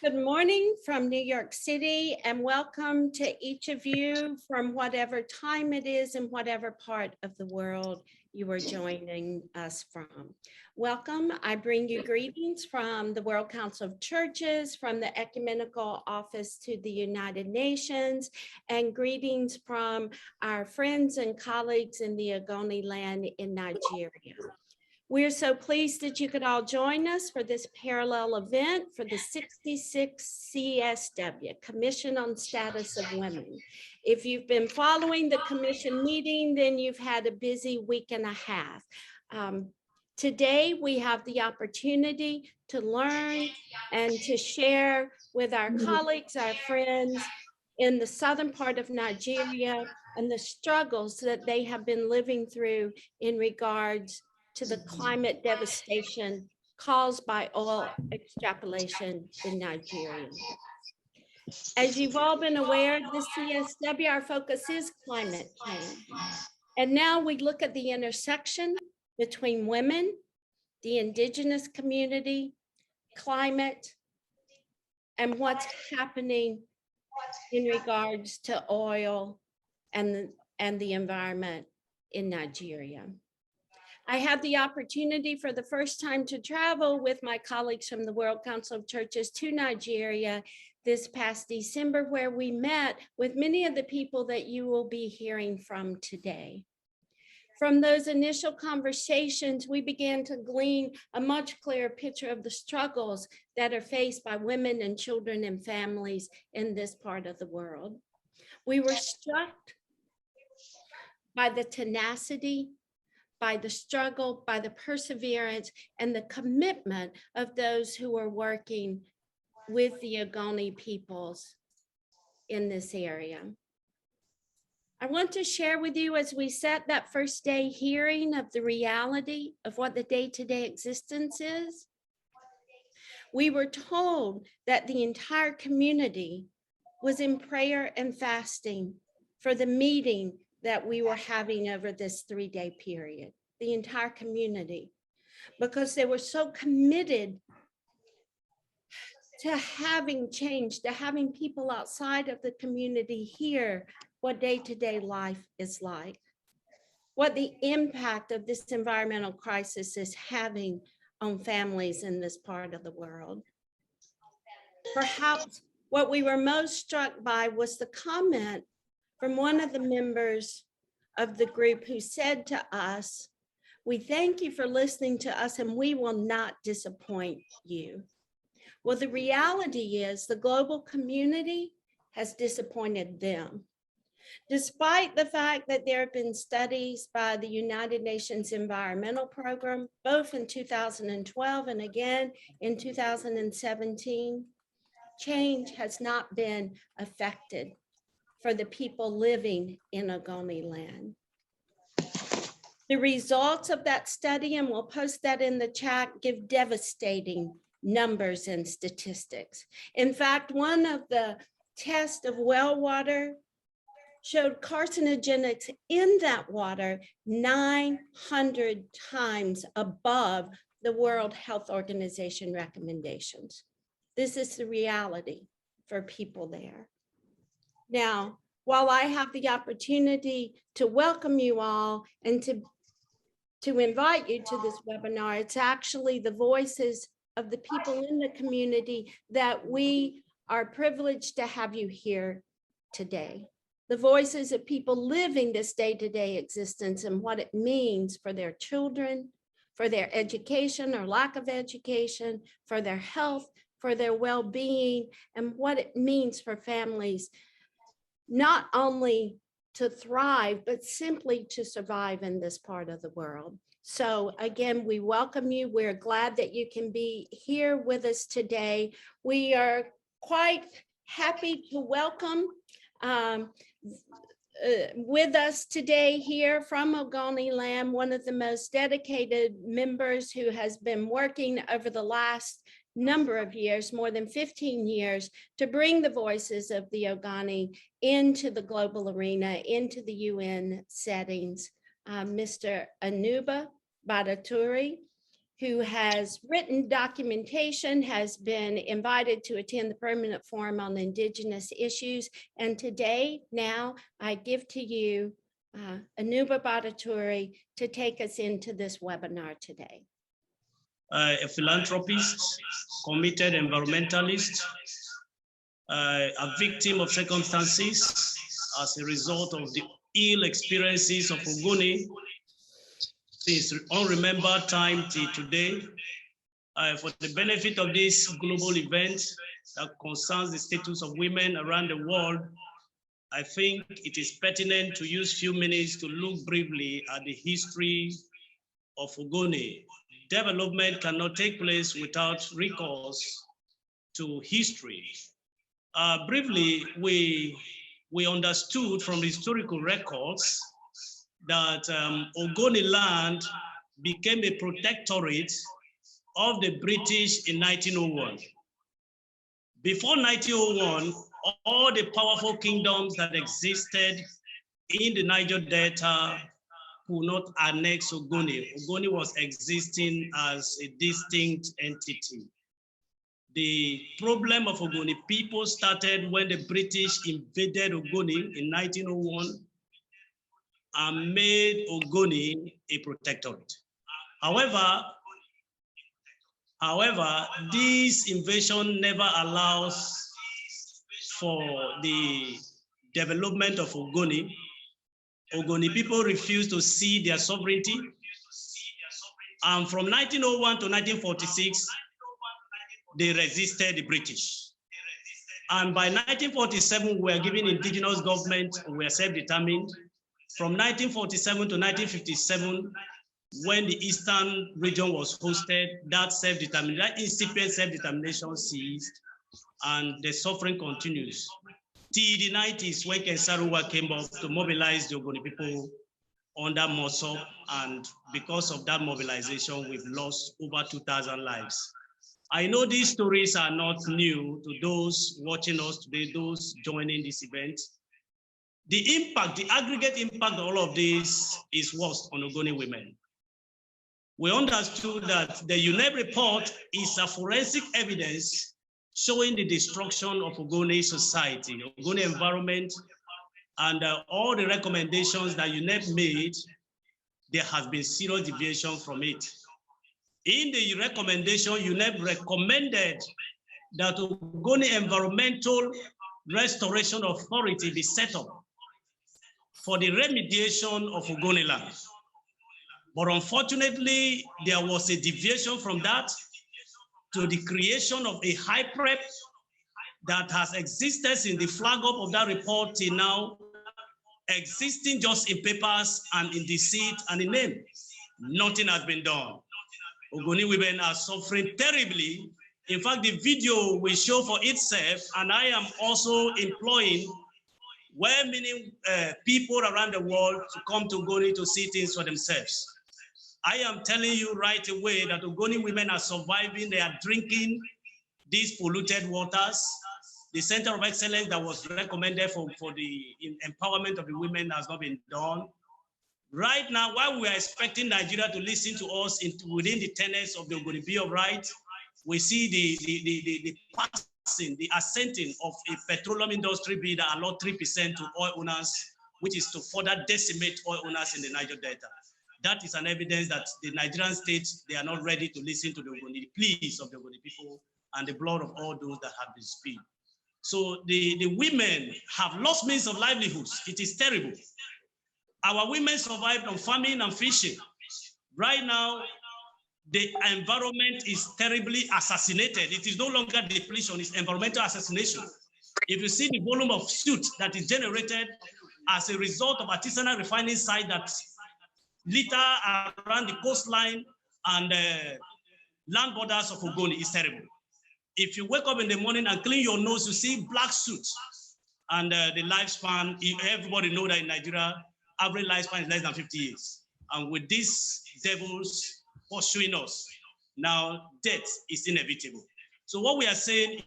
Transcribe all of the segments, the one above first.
Good morning from New York City, and welcome to each of you from whatever time it is and whatever part of the world you are joining us from. Welcome. I bring you greetings from the World Council of Churches, from the Ecumenical Office to the United Nations, and greetings from our friends and colleagues in the Ogoniland in Nigeria. We're so pleased that you could all join us for this parallel event for the 66 CSW, Commission on Status of Women. If you've been following the commission meeting, then you've had a busy week and a half. Today, we have the opportunity to learn and to share with our colleagues, our friends in the southern part of Nigeria and the struggles that they have been living through in regards to the climate devastation caused by oil extraction in Nigeria. As you've all been aware, the CSW, our focus is climate change. And now we look at the intersection between women, the indigenous community, climate, and what's happening in regards to oil and the environment in Nigeria. I had the opportunity for the first time to travel with my colleagues from the World Council of Churches to Nigeria this past December, where we met with many of the people that you will be hearing from today. From those initial conversations, we began to glean a much clearer picture of the struggles that are faced by women and children and families in this part of the world. We were struck by the tenacity, by the struggle, by the perseverance, and the commitment of those who are working with the Ogoni peoples in this area. I want to share with you, as we set that first day hearing of the reality of what the day-to-day existence is. We were told that the entire community was in prayer and fasting for the meeting that we were having over this 3-day period, the entire community, because they were so committed to having change, to having people outside of the community hear what day-to-day life is like, what the impact of this environmental crisis is having on families in this part of the world. Perhaps what we were most struck by was the comment from one of the members of the group who said to us, "We thank you for listening to us and we will not disappoint you." Well, the reality is the global community has disappointed them. Despite the fact that there have been studies by the United Nations Environmental Program, both in 2012 and again in 2017, change has not been affected for the people living in Ogoniland. The results of that study, and we'll post that in the chat, give devastating numbers and statistics. In fact, one of the tests of well water showed carcinogenics in that water 900 times above the World Health Organization recommendations. This is the reality for people there. Now, while I have the opportunity to welcome you all and to invite you to this webinar, it's actually the voices of the people in the community that we are privileged to have you here today. The voices of people living this day-to-day existence and what it means for their children, for their education or lack of education, for their health, for their well-being, and what it means for families, not only to thrive, but simply to survive in this part of the world. So again, we welcome you. We're glad that you can be here with us today. We are quite happy to welcome with us today here from Ogoniland, one of the most dedicated members who has been working over the last number of years, more than 15 years, to bring the voices of the Ogoni into the global arena, into the UN settings. Mr. Anuba Badaturi, who has written documentation, has been invited to attend the Permanent Forum on Indigenous Issues. And today, now, I give to you Anuba Bhattacharya to take us into this webinar today. A philanthropist, committed environmentalist, a victim of circumstances as a result of the ill experiences of Ogoni since unremembered time till today. For the benefit of this global event that concerns the status of women around the world, I think it is pertinent to use a few minutes to look briefly at the history of Ogoni. Development cannot take place without recourse to history. Briefly, we understood from historical records that Ogoniland became a protectorate of the British in 1901. Before 1901, all the powerful kingdoms that existed in the Niger Delta could not annex Ogoni. Ogoni was existing as a distinct entity. The problem of Ogoni people started when the British invaded Ogoni in 1901 and made Ogoni a protectorate. However, this invasion never allows for the development of Ogoni. Ogoni people refused to cede their sovereignty. And from 1901 to 1946, they resisted the British. And by 1947, we were given indigenous government, we were self-determined. From 1947 to 1957, when the Eastern region was hosted, that self-determination, that incipient self-determination ceased, and the suffering continues. Till the 90s, when Ken Saro-Wiwa came up to mobilize the Ogoni people under Mossop, and because of that mobilization, we've lost over 2,000 lives. I know these stories are not new to those watching us today, those joining this event. The impact, the aggregate impact of all of this is worst on Ogoni women. We understood that the UNEP report is a forensic evidence showing the destruction of Ogoni society, Ogoni environment, and all the recommendations that UNEP made, there has been serious deviation from it. In the recommendation, UNEP recommended that Ogoni Environmental Restoration Authority be set up for the remediation of Ogoniland. But unfortunately, there was a deviation from that to the creation of a high prep that has existed in the flag up of that report till now, existing just in papers and in deceit and in name. Nothing has been done. Ogoni women are suffering terribly. In fact, the video will show for itself, and I am also employing well-meaning people around the world to come to Ogoni to see things for themselves. I am telling you right away that Ogoni women are surviving. They are drinking these polluted waters. The Center of Excellence that was recommended for the empowerment of the women has not been done. Right now, while we are expecting Nigeria to listen to us within the tenets of the Ogoni Bill of Rights, we see the passing, the assenting of a petroleum industry bill that allowed 3% to oil owners, which is to further decimate oil owners in the Niger Delta. That is an evidence that the Nigerian state, they are not ready to listen to the Ogoni, the pleas of the Ogoni people and the blood of all those that have been spilled. So the women have lost means of livelihoods. It is terrible. Our women survived on farming and fishing. Right now, the environment is terribly assassinated. It is no longer depletion, it's environmental assassination. If you see the volume of soot that is generated as a result of artisanal refining site that litter around the coastline and land borders of Ogoni is terrible. If you wake up in the morning and clean your nose, you see black soot. And the lifespan, everybody knows that in Nigeria, average lifespan is less than 50 years. And with these devils pursuing us, now death is inevitable. So what we are saying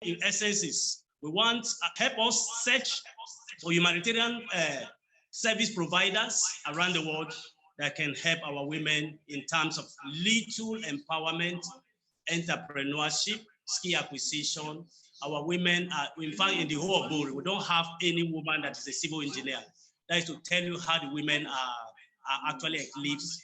in essence is, we want to help us search for humanitarian service providers around the world that can help our women in terms of little empowerment, entrepreneurship, skill acquisition. Our women are, in fact, in the whole of Bori, we don't have any woman that is a civil engineer. That is to tell you how the women are actually eclipsed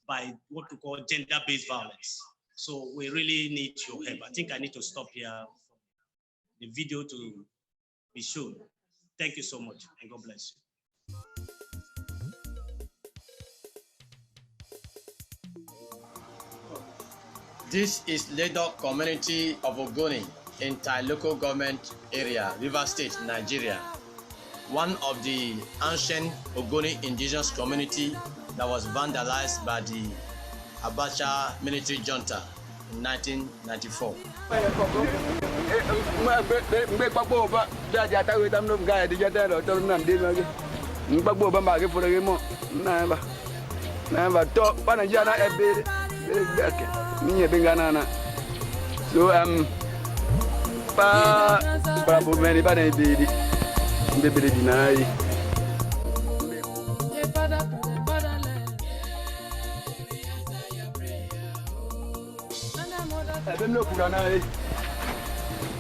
by what we call gender-based violence. So we really need your help. I think I need to stop here for the video to be shown. Thank you so much, and God bless you. This is Ledok community of Ogoni in Tai local government area, River State, Nigeria. One of the ancient Ogoni indigenous community that was vandalized by the Abacha military junta in 1994. So pa many pa na baby deny. No kurana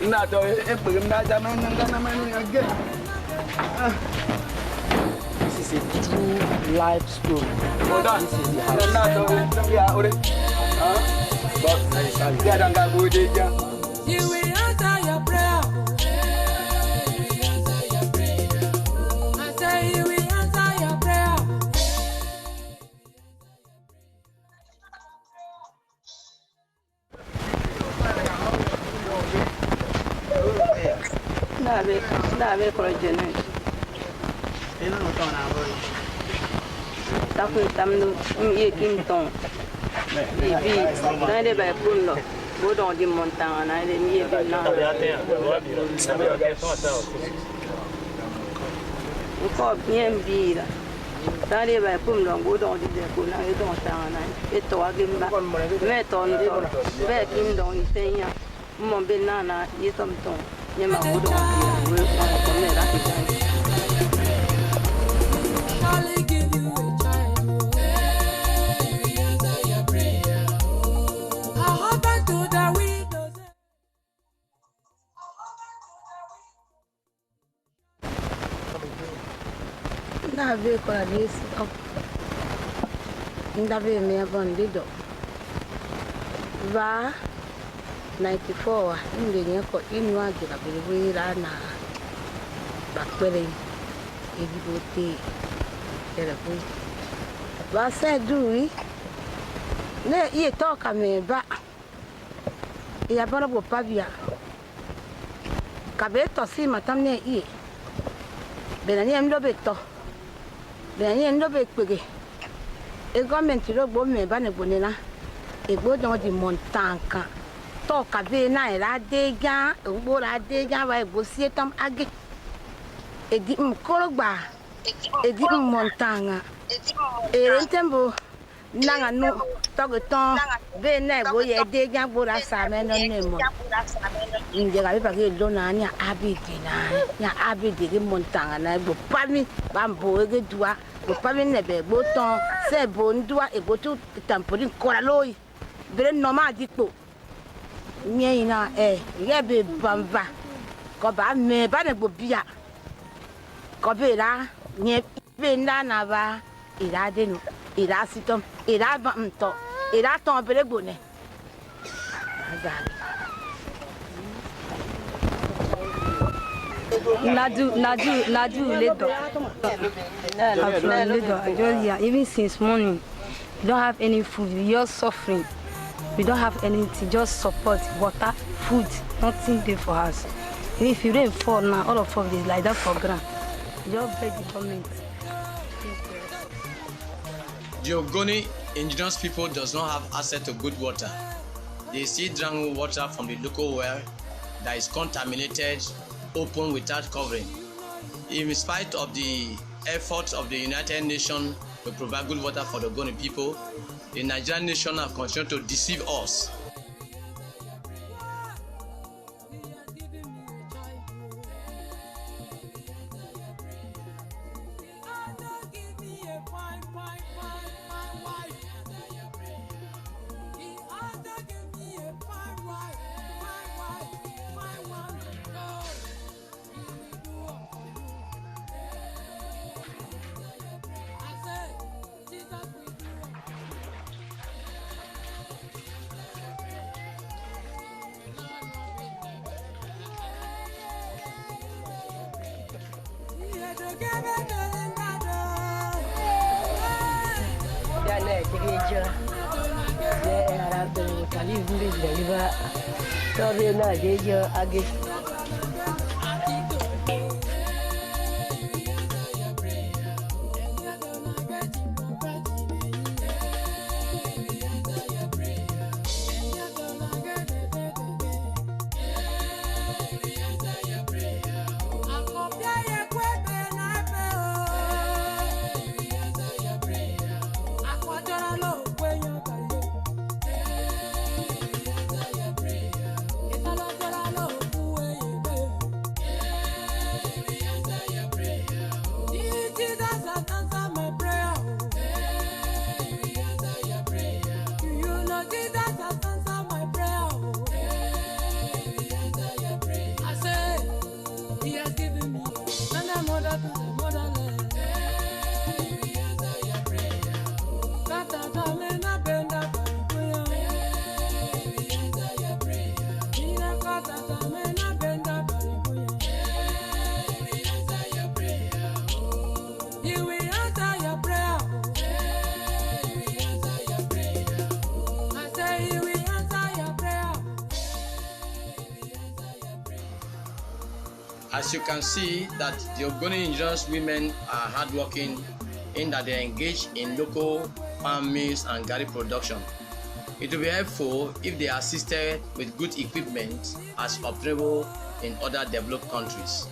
na to e pegem na zaman ngana manu again. This is a true life story. This is the house. Na to ya ore. But dia dah enggak boleh dia. You will answer your prayer. I say you will answer your prayer. Nabe kolojene. Ina utona boy. Tafu tamnu ye kimton. Bibi, na de ba pulo. Go dans des montagnes, na de mi de na. Encore bien bira. Dans les ba pulo, go dans des pulo, et dans tana. Et toi gimba. Mais ton ba kim dans itenya. Mon benana, y tom ton. Ni ma go dans bira. Comme là qui Ndave kola lesi op. Ndave me abandido. Va 94 inde nyako inwa gira bilwira na bakwere ebibote telefu. Va sedui ne ye toka me ba. Ya bana bo pavia. Kabeto si matamne ie. Benani mlo beto. Benani mlo bekpege. E government lo gbo me ba ne bonela. E gbo don di montanka. To ka be na ira deja, gbo ra deja wa gbo si etam age. E di mkorogba. E di montanga. E rentembo nanga no togeton be na gbo ye deja gbo ra sa me no nemo. Injega be pake lo na nya abidi na. Nya abidi ge montanga na gbo pami bambo ge dua. Gbo pami ne be gbo ton se bo ndua e gbo tu tampori kora loyi. Bere normal dikpo. Nye ina ye be bamba. Ko ba me ba ne gbo bia. Ko be la nye be na na ba ira de no. Ira sitom, ira ba mto. Ira ton bere gbo ne. Azali. Nadu later. Even since morning, we don't have any food. We are suffering. We don't have anything. Just support, water, food. Nothing there for us. Even if you rain fall now, all of us is like that for ground. Just beg the government. The Ogoni indigenous people does not have access to good water. They still drink water from the local well that is contaminated, open without covering. In spite of the efforts of the United Nations to provide good water for the Ogoni people, the Nigerian nation have continued to deceive us. As you can see that the Ogoni indigenous women are hardworking in that they engage in local farm mills and garri production. It will be helpful if they are assisted with good equipment as obtainable in other developed countries.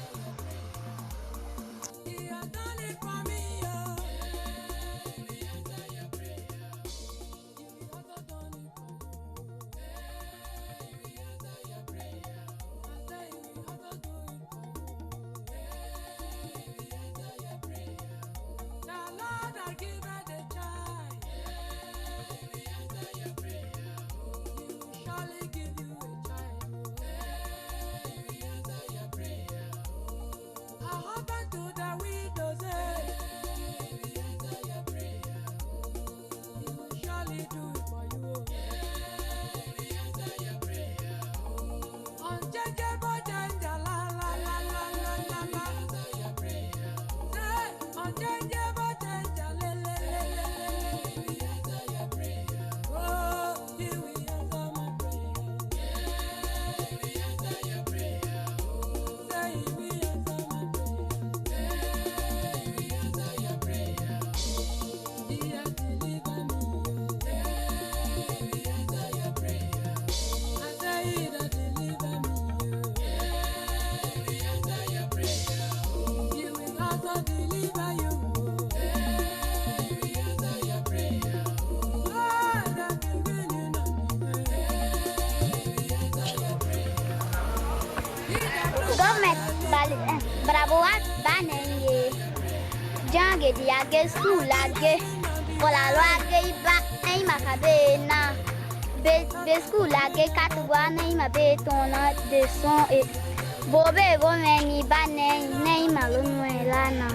Braboat banenge jange diage skulage pola loage ba nei makabe na be skulage katwa nei mabe tona de son et bobe bomeni banei nei malunuela na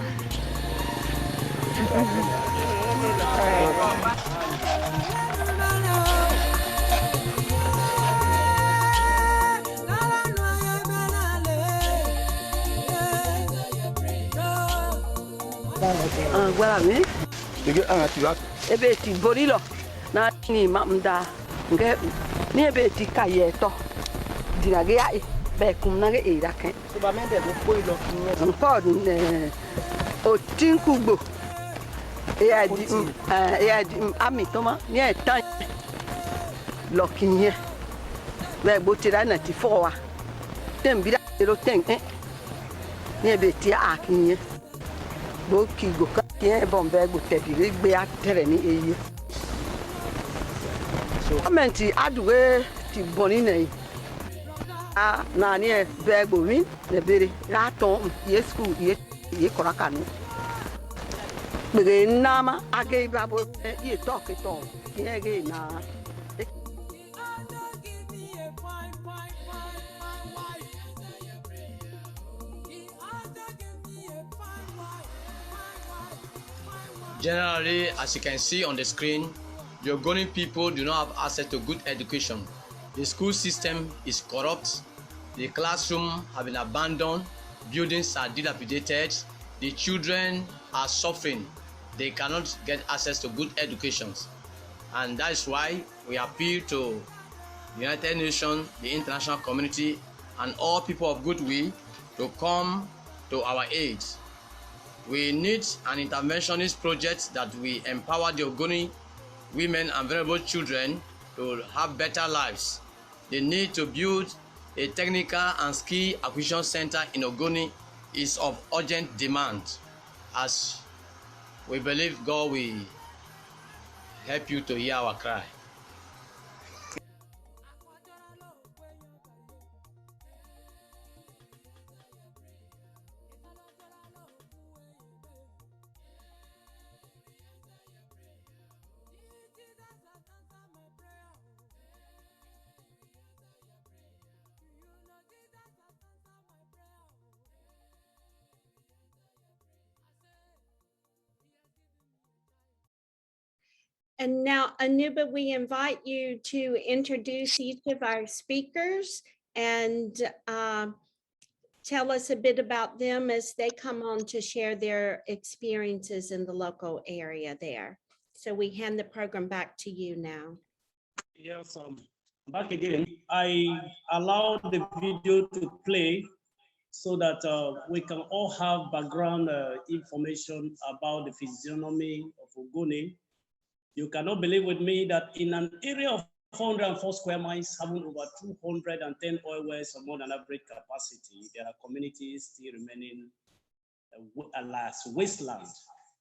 Voilà, mais. Ebe ti borilo na ni mamda nge ni ebe ti kayeto dirage ai be kum na ge irake so ba mende go po ilo kinye nko o tinkugbo e di ami toma ni etan lo kinye be gbo ti ra na ti fo wa tem bi da ro ten ni ebe ti akinye bo ki go ka tie bombe go te bi gbe atere ni eye so comment aduwe ti boni nei a na ni e be go mi le bere ra ton ye school ye koraka no be na ma age ba bo ye talk it on ye ge na Generally, as you can see on the screen, the Ogoni people do not have access to good education. The school system is corrupt, the classroom have been abandoned, buildings are dilapidated, the children are suffering. They cannot get access to good educations. And that is why we appeal to the United Nations, the international community, and all people of goodwill to come to our aid. We need an interventionist project that will empower the Ogoni women and vulnerable children to have better lives. The need to build a technical and skill acquisition center in Ogoni is of urgent demand, as we believe God will help you to hear our cry. And now, Anuba, we invite you to introduce each of our speakers and tell us a bit about them as they come on to share their experiences in the local area there. So we hand the program back to you now. Yes, back again. I allowed the video to play so that we can all have background information about the physiognomy of Ogoni. You cannot believe with me that in an area of 404 square miles, having over 210 oil wells of more than average capacity, there are communities still remaining alas wasteland.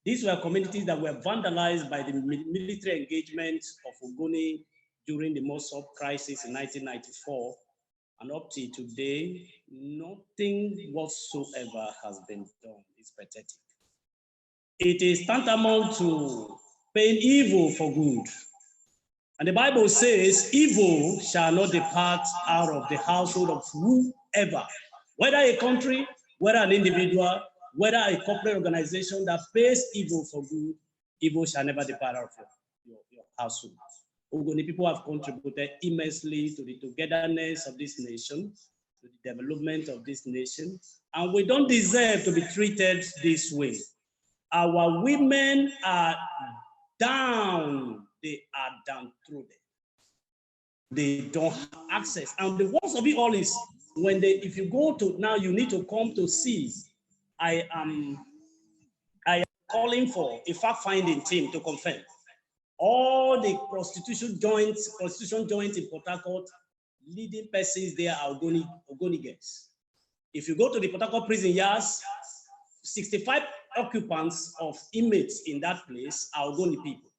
These were communities that were vandalized by the military engagement of Ogoni during the Mossop crisis in 1994. And up to today, nothing whatsoever has been done. It's pathetic. It is tantamount to paying evil for good. And the Bible says, evil shall not depart out of the household of whoever, whether a country, whether an individual, whether a corporate organization that pays evil for good, evil shall never depart out of your household. Ogoni people have contributed immensely to the togetherness of this nation, to the development of this nation, and we don't deserve to be treated this way. Our women are down, they are downtrodden. They don't have access. And the worst of it all is when if you go to now, you need to come to see. I am calling for a fact-finding team to confirm. All the prostitution joints in Port Harcourt, leading persons there are Ogoni girls. If you go to the Port Harcourt prison yards, 65 occupants of inmates in that place are Ogoni people.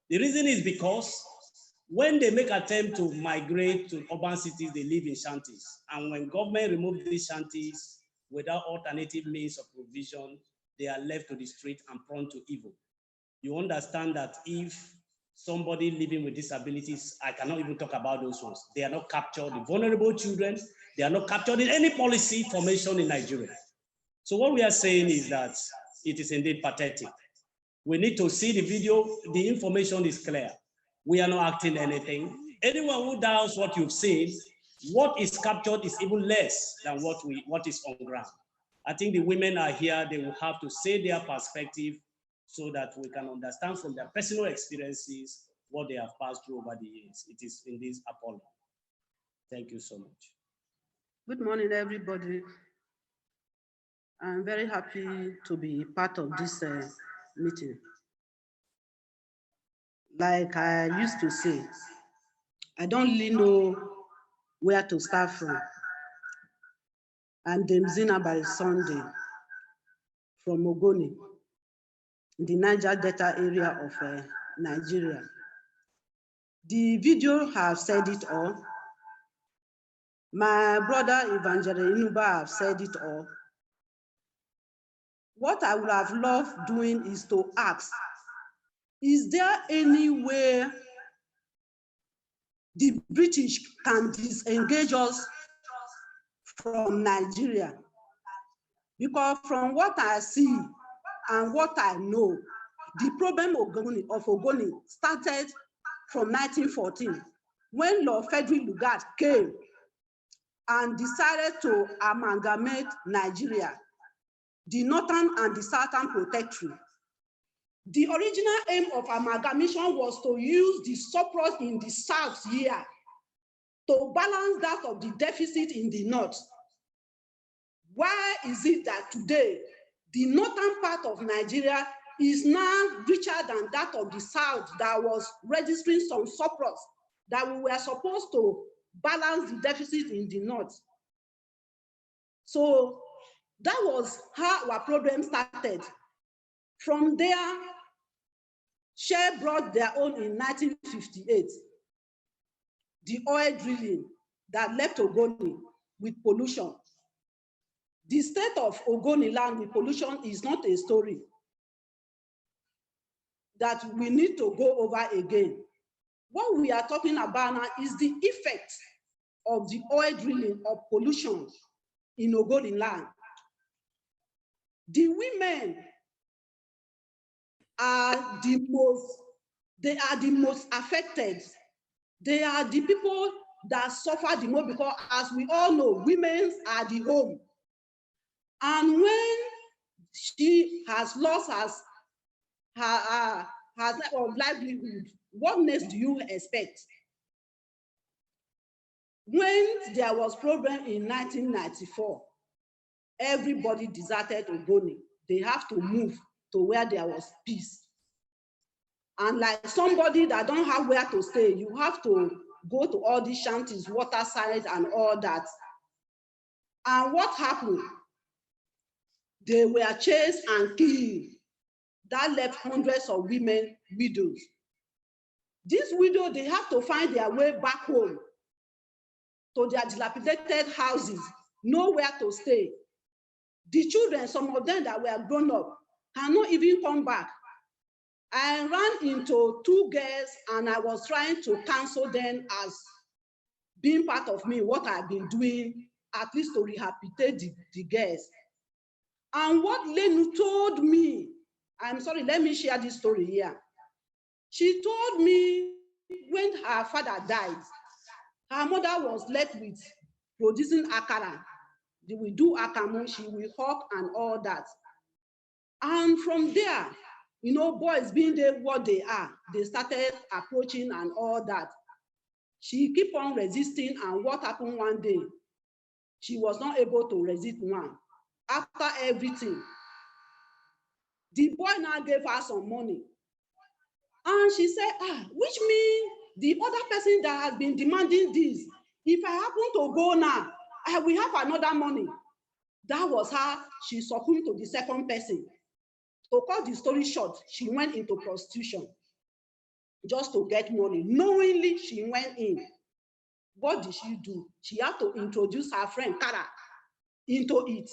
The reason is because when they make attempt to migrate to urban cities, they live in shanties. And when government remove these shanties without alternative means of provision, they are left to the street and prone to evil. You understand that if somebody living with disabilities, I cannot even talk about those ones. They are not captured, the vulnerable children, they are not captured in any policy formation in Nigeria. So what we are saying is that it is indeed pathetic. We need to see the video. The information is clear. We are not acting anything. Anyone who doubts what you've seen, what is captured is even less than what is on ground. I think the women are here. They will have to say their perspective so that we can understand from their personal experiences what they have passed through over the years. It is indeed appalling. Thank you so much. Good morning, everybody. I'm very happy to be part of this meeting. Like I used to say, I don't really know where to start from. I'm Demzina by Sunday from Ogoni, the Niger Delta area of Nigeria. The video has said it all. My brother Evangelist Inuba have said it all. What I would have loved doing is to ask, is there any way the British can disengage us from Nigeria? Because from what I see and what I know, the problem of Ogoni started from 1914 when Lord Frederick Lugard came and decided to amalgamate Nigeria. the northern and the southern protectorate. The original aim of amalgamation was to use the surplus in the south here to balance that of the deficit in the north. Why is it that today the northern part of Nigeria is now richer than that of the south that was registering some surplus that we were supposed to balance the deficit in the north? So that was how our problem started. From there, Shell brought their own in 1958, the oil drilling that left Ogoni with pollution. The state of Ogoniland with pollution is not a story that we need to go over again. What we are talking about now is the effect of the oil drilling of pollution in Ogoniland. The women are the most affected. They are the people that suffer the most because, as we all know, women are the home. And when she has lost her livelihood, what next do you expect? When there was problem in 1994, everybody deserted Ogoni. They have to move to where there was peace. And like somebody that don't have where to stay, you have to go to all these shanties, water side and all that. And what happened? They were chased and killed. That left hundreds of women widows. These widows, they have to find their way back home to their dilapidated houses, nowhere to stay. The children, some of them that were grown up, cannot even come back. I ran into two girls and I was trying to counsel them as being part of me, what I've been doing, at least to rehabilitate the girls. And what Lenu told me, I'm sorry, let me share this story here. She told me when her father died, her mother was left with producing akara. They will do akamu, she will hawk and all that. And from there, you know, boys being there what they are, they started approaching and all that. She keep on resisting, and what happened one day, she was not able to resist one. After everything, the boy now gave her some money. And she said, which means the other person that has been demanding this, if I happen to go now, I will have another money. That was how she succumbed to the second person. To cut the story short, she went into prostitution just to get money. Knowingly, she went in. What did she do? She had to introduce her friend, Kara, into it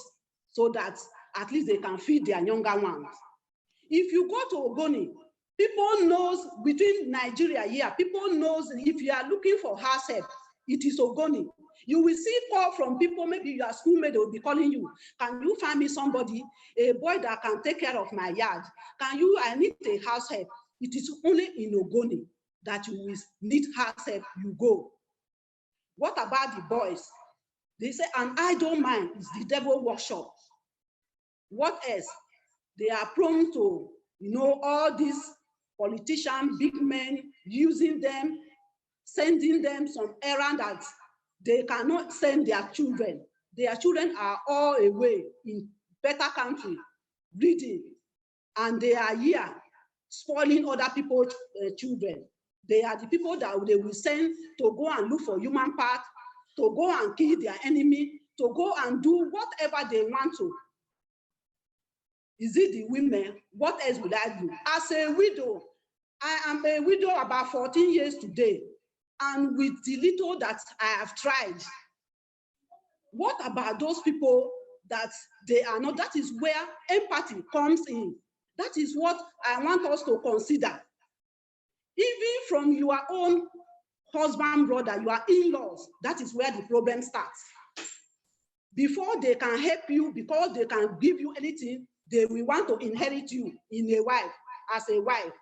so that at least they can feed their younger ones. If you go to Ogoni, people knows between Nigeria here, people knows if you are looking for house help, it is Ogoni. You will see call from people, maybe your schoolmate will be calling you. Can you find me somebody, a boy that can take care of my yard? I need a house help. It is only in Ogoni that you will need house help, you go. What about the boys? They say, and I don't mind, it's the devil workshop. What else? They are prone to, you know, all these politicians, big men, using them, sending them some errand that they cannot send their children. Their children are all away in better country, reading, and they are here spoiling other people's children. They are the people that they will send to go and look for human parts, to go and kill their enemy, to go and do whatever they want to. Is it the women? What else would I do? As a widow, I am a widow about 14 years today. And with the little that I have tried, what about those people that they are not? That is where empathy comes in. That is what I want us to consider. Even from your own husband, brother, your in-laws, that is where the problem starts. Before they can help you, because they can give you anything, they will want to inherit you in a wife, as a wife.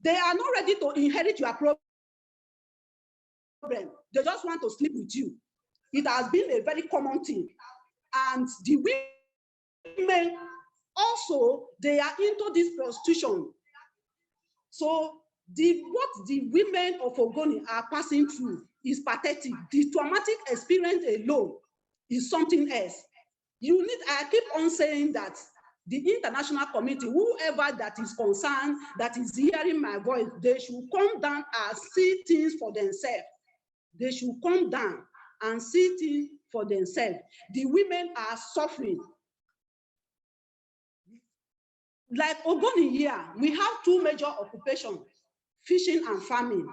They are not ready to inherit your problem. They just want to sleep with you. It has been a very common thing. And the women also, they are into this prostitution. So what the women of Ogoni are passing through is pathetic. The traumatic experience alone is something else. I keep on saying that the international community, whoever that is concerned, that is hearing my voice, they should come down and see things for themselves. They should come down and see things for themselves. The women are suffering. Like Ogoni here, we have two major occupations, fishing and farming.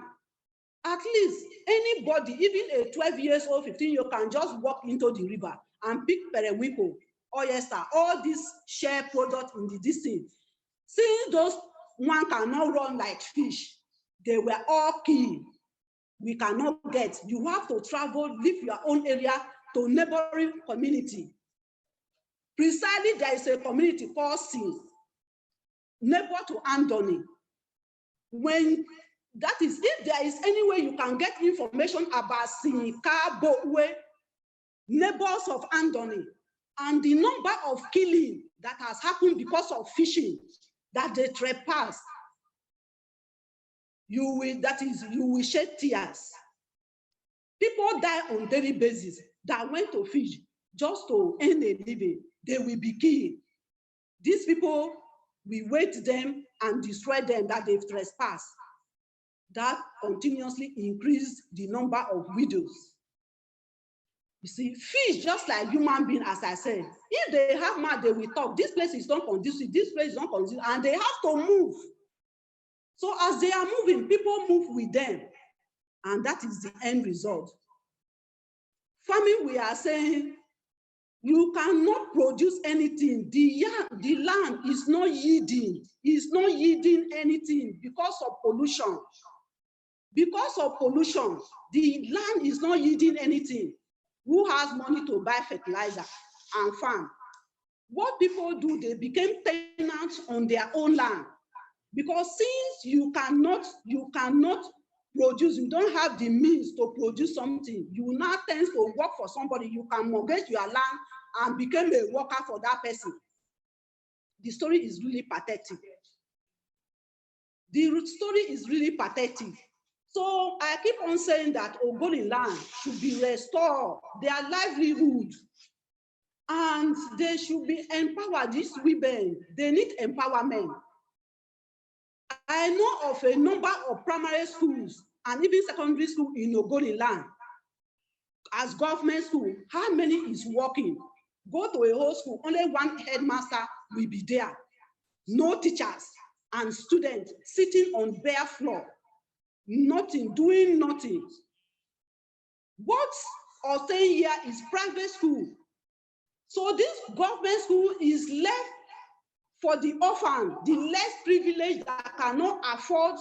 At least anybody, even a 12 years old, 15 years old, can just walk into the river and pick periwinkle, oyster, all these share products in the distance. Since those one cannot run like fish, they were all killed. We cannot get. You have to travel, leave your own area to neighboring community. Precisely, there is a community called Sin, neighbor to Andoni. When that is, if there is any way you can get information about Sin, Bowe, neighbors of Andoni, and the number of killing that has happened because of fishing, that they trespass, you will shed tears. People die on daily basis that went to fish just to earn a living. They will be killed. These people, we wait them and destroy them that they've trespassed. That continuously increased the number of widows. You see, fish, just like human beings, as I said, if they have mouth, they will talk. This place is not conducive, this place is not conducive, and they have to move. So as they are moving, people move with them, and that is the end result. Farming, we are saying, you cannot produce anything. The land is not yielding. It's not yielding anything because of pollution. Because of pollution, the land is not yielding anything. Who has money to buy fertilizer and farm? What people do, they became tenants on their own land. Because since you cannot produce, you don't have the means to produce something, you now tend to work for somebody. You can mortgage your land and become a worker for that person. The story is really pathetic. The story is really pathetic. So I keep on saying that Ogoniland should be restored, their livelihood, and they should be empowered. These women, they need empowerment. I know of a number of primary schools and even secondary school in Ogoniland as government school. How many is working? Go to a whole school, only one headmaster will be there. No teachers and students sitting on bare floor, nothing, doing nothing. What I'm saying here is private school. So this government school is left for the orphan, the less privileged that cannot afford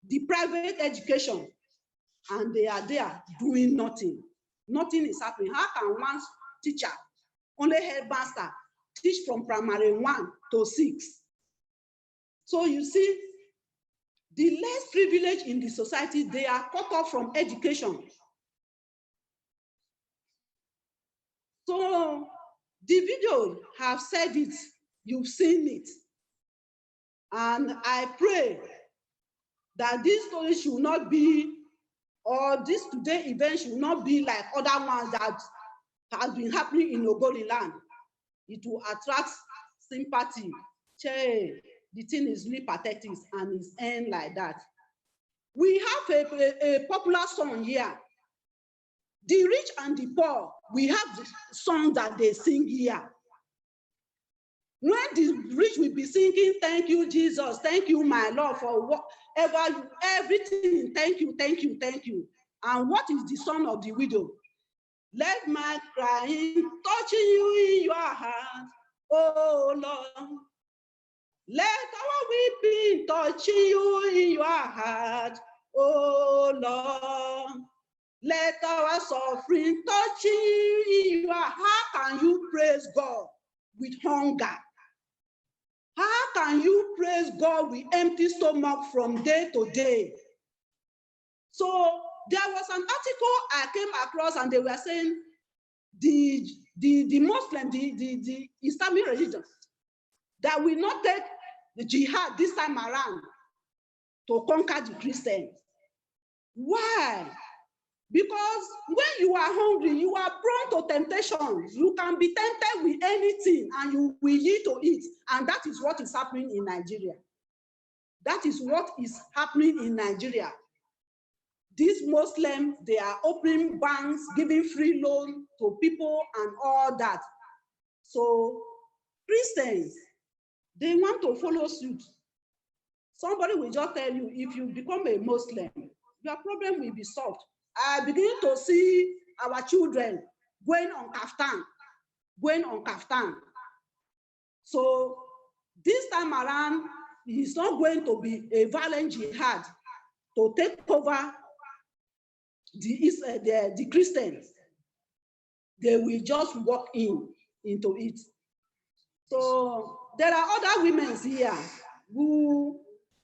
the private education. And they are there doing nothing. Nothing is happening. How can one teacher, only headmaster, teach from primary 1 to 6? So you see, the less privileged in the society, they are cut off from education. So the video have said it, you've seen it. And I pray that this story should not be, or this today event should not be like other ones that has been happening in Ogoniland. It will attract sympathy. Che, the thing is really pathetic and it's end like that. We have a popular song here. The rich and the poor, we have the song that they sing here. When the rich will be singing, thank you, Jesus, thank you, my Lord, for whatever, everything, thank you, thank you, thank you. And what is the song of the widow? Let my crying touching you in your heart, oh Lord. Let our weeping touching you in your heart, oh Lord. Let our suffering touching you in your heart. How can you praise God with hunger? How can you praise God with empty stomach from day to day? So there was an article I came across and they were saying the the Muslim, the Islamic religion, that will not take the jihad this time around to conquer the Christians. Why? Because when you are hungry, you are prone to temptation. You can be tempted with anything and you will yield to it. And that is what is happening in Nigeria. That is what is happening in Nigeria. These Muslims, they are opening banks, giving free loan to people and all that. So Christians, they want to follow suit. Somebody will just tell you, if you become a Muslim, your problem will be solved. I begin to see our children going on kaftan. So this time around, it's not going to be a violent jihad to take over the Christians. They will just walk into it. So there are other women here who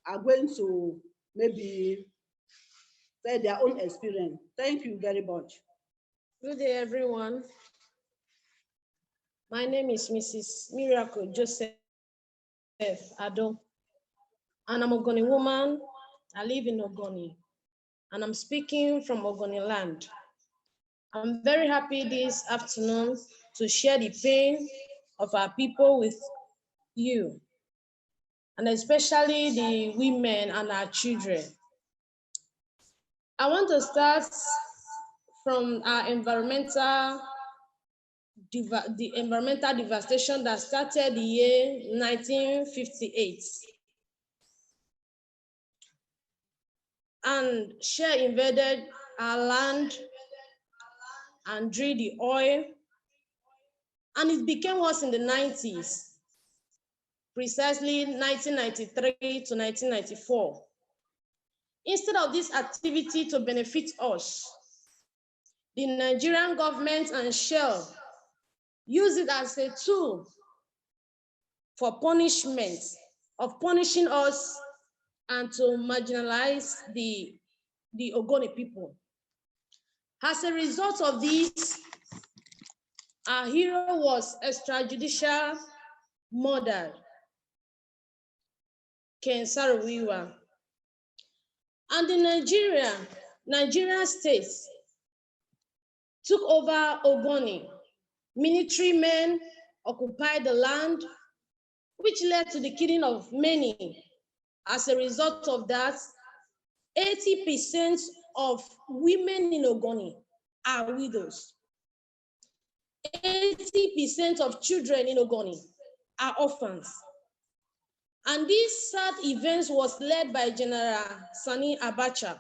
are going to maybe say their own experience. Thank you very much. Good day, everyone. My name is Mrs. Miracle Joseph Ado, and I'm a Ogoni woman. I live in Ogoni, and I'm speaking from Ogoniland. I'm very happy this afternoon to share the pain of our people with you, and especially the women and our children. I want to start from our environmental devastation that started the year 1958. And Shell invaded our land and drilled the oil, and it became worse in the 90s, precisely 1993 to 1994. Instead of this activity to benefit us, the Nigerian government and Shell use it as a tool for punishment, of punishing us and to marginalize the Ogoni people. As a result of this, our hero was extrajudicial murdered, Ken Saro-Wiwa. And the Nigerian states took over Ogoni. Military men occupied the land, which led to the killing of many. As a result of that, 80% of women in Ogoni are widows. 80% of children in Ogoni are orphans. And this sad event was led by General Sani Abacha.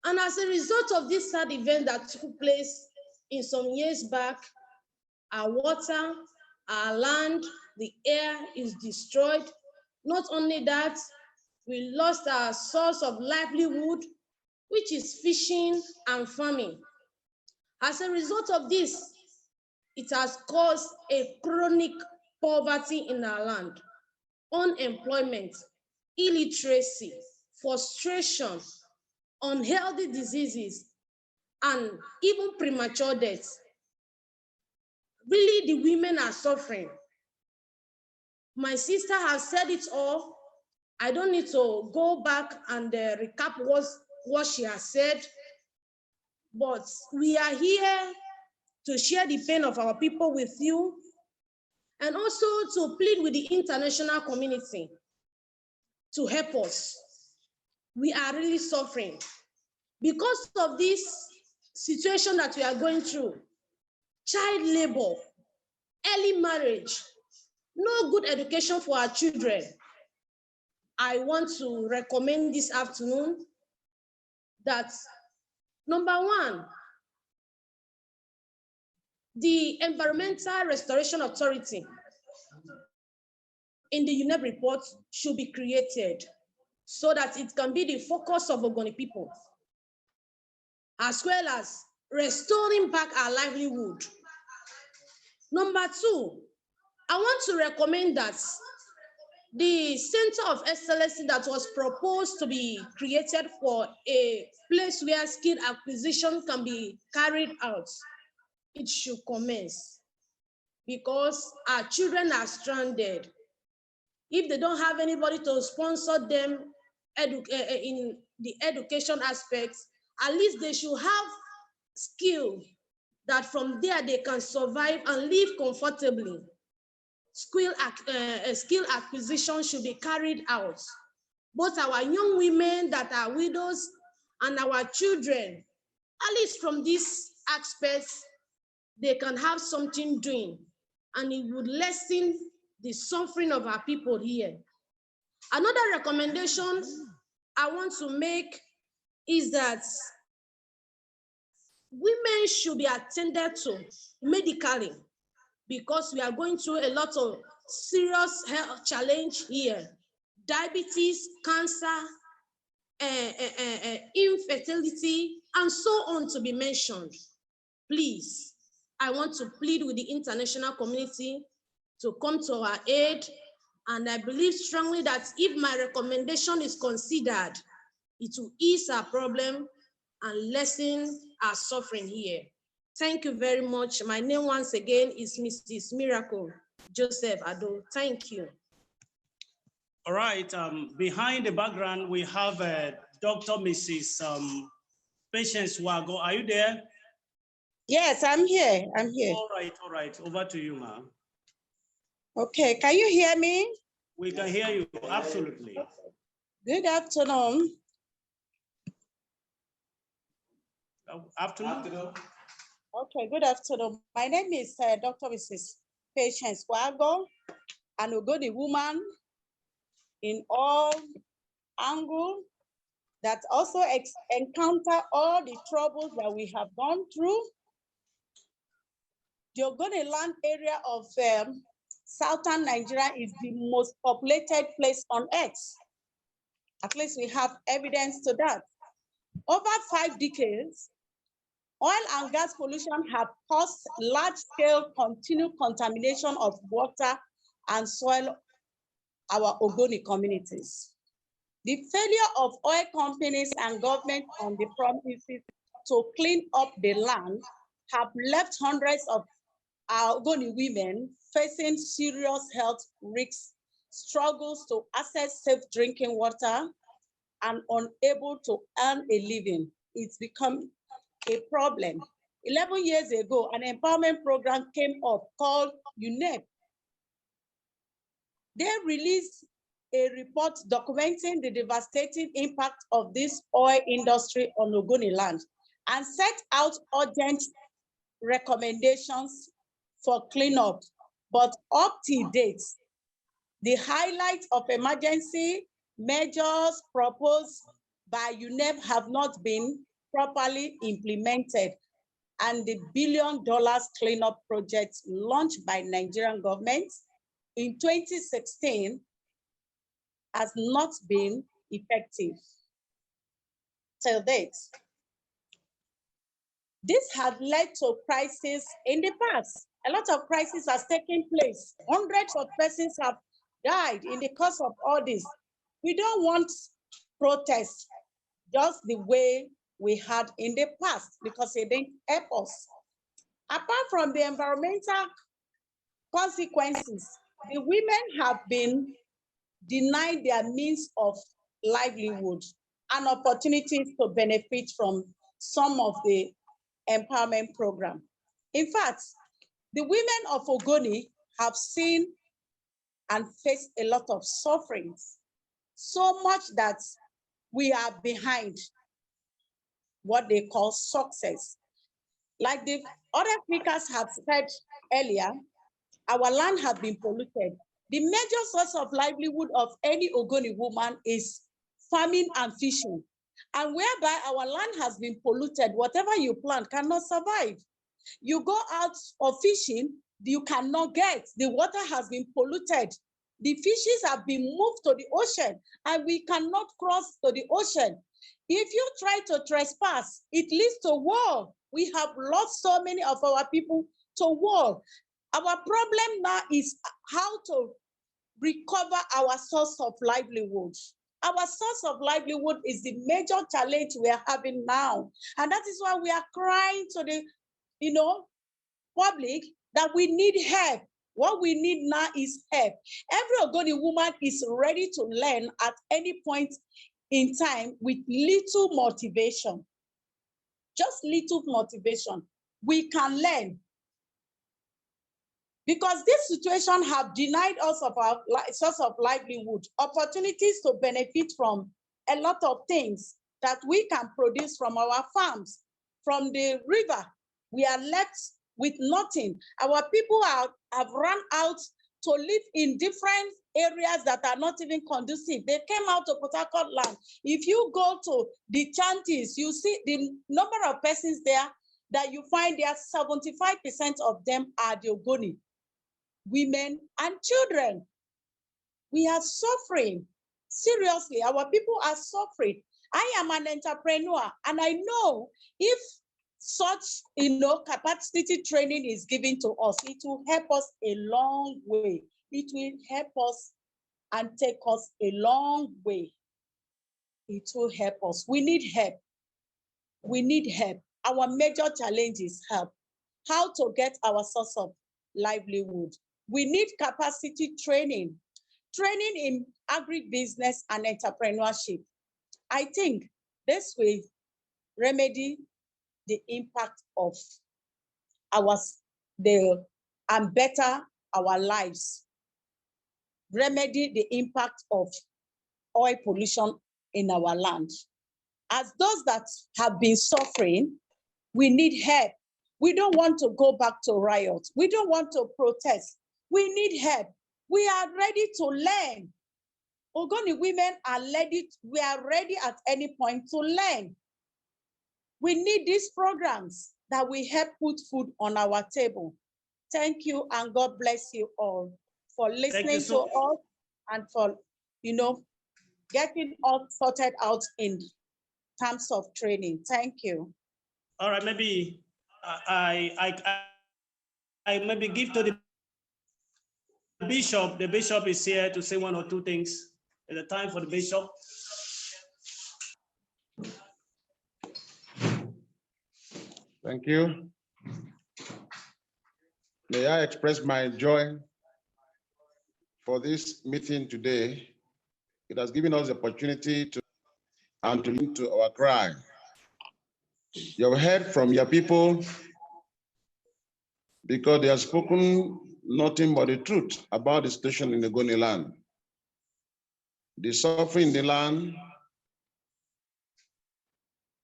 And as a result of this sad event that took place in some years back, our water, our land, the air is destroyed. Not only that, we lost our source of livelihood, which is fishing and farming. As a result of this, it has caused a chronic poverty in our land, unemployment, illiteracy, frustration, unhealthy diseases, and even premature deaths. Really, the women are suffering. My sister has said it all. I don't need to go back and recap what she has said, but we are here to share the pain of our people with you, and also to plead with the international community to help us. We are really suffering because of this situation that we are going through. Child labor, early marriage, no good education for our children. I want to recommend this afternoon that, number one, the Environmental Restoration Authority in the UNEP report should be created so that it can be the focus of Ogoni people, as well as restoring back our livelihood. Number two, I want to recommend that the Center of Excellence that was proposed to be created for a place where skill acquisition can be carried out it should commence, because our children are stranded. If they don't have anybody to sponsor them in the education aspects, at least they should have skill that from there they can survive and live comfortably. Skill acquisition should be carried out. Both our young women that are widows and our children, at least from these aspects, they can have something doing, and it would lessen the suffering of our people here. Another recommendation I want to make is that women should be attended to medically, because we are going through a lot of serious health challenge here. Diabetes, cancer, infertility, and so on to be mentioned. Please, I want to plead with the international community to come to our aid. And I believe strongly that if my recommendation is considered, it will ease our problem and lessen our suffering here. Thank you very much. My name once again is Mrs. Miracle Joseph Ado. Thank you. All right, behind the background, we have Dr. Mrs. Patience Wago. Are you there? Yes, I'm here. I'm here. All right. Over to you, ma'am. Okay, can you hear me? We can hear you, absolutely. Good afternoon. Afternoon. Okay, good afternoon. My name is Dr. Mrs. Patience Wago, an Ogoni woman in all angles that also encounter all the troubles that we have gone through. The Ogoniland area of southern Nigeria is the most populated place on earth. At least we have evidence to that. Over 5 decades, oil and gas pollution have caused large-scale continued contamination of water and soil our Ogoni communities. The failure of oil companies and government on the promises to clean up the land have left hundreds of our Ogoni women facing serious health risks, struggles to access safe drinking water, and unable to earn a living. It's become a problem. 11 years ago, an empowerment program came up called UNEP. They released a report documenting the devastating impact of this oil industry on Ogoniland and set out urgent recommendations for cleanup. But up to date, the highlights of emergency measures proposed by UNEP have not been properly implemented, and the $1 billion cleanup project launched by Nigerian government in 2016 has not been effective till date. This has led to crises in the past. A lot of crises has taken place. Hundreds of persons have died in the course of all this. We don't want protests just the way we had in the past, because it didn't help us. Apart from the environmental consequences, the women have been denied their means of livelihood and opportunities to benefit from some of the empowerment program. In fact, the women of Ogoni have seen and faced a lot of sufferings, so much that we are behind what they call success. Like the other speakers have said earlier, our land has been polluted. The major source of livelihood of any Ogoni woman is farming and fishing. And whereby our land has been polluted, whatever you plant cannot survive. You go out of fishing, you cannot get. The water has been polluted. The fishes have been moved to the ocean, and we cannot cross to the ocean. If you try to trespass, it leads to war. We have lost so many of our people to war. Our problem now is how to recover our source of livelihood. Our source of livelihood is the major challenge we are having now. And that is why we are crying to the, public that we need help. What we need now is help. Every Ogoni woman is ready to learn at any point in time with little motivation. Just little motivation. We can learn. Because this situation have denied us of our source of livelihood, opportunities to benefit from a lot of things that we can produce from our farms, from the river. We are left with nothing. Our people have run out to live in different areas that are not even conducive. They came out to Port Harcourt land. If you go to the Chanties, you see the number of persons there that you find there, 75% of them are the Ogoni, women and children. We are suffering. Seriously, our people are suffering. I am an entrepreneur, and I know if such capacity training is given to us, it will help us a long way. It will help us and take us a long way. It will help us. We need help. We need help. Our major challenge is help. How to get our source of livelihood. We need capacity training. Training in agribusiness and entrepreneurship. I think this will remedy the impact of and better our lives. Remedy the impact of oil pollution in our land. As those that have been suffering, we need help. We don't want to go back to riot. We don't want to protest. We need help. We are ready to learn. Ogoni women are ready. We are ready at any point to learn. We need these programs that will help put food on our table. Thank you, and God bless you all for listening to us and for, getting all sorted out in terms of training. Thank you. All right, maybe I maybe give to the bishop. The bishop is here to say one or two things. At the time for the bishop. Thank you. May I express my joy for this meeting today. It has given us the opportunity to listen to our cry. You have heard from your people because they have spoken nothing but the truth about the situation in the Ogoniland. The suffering in the land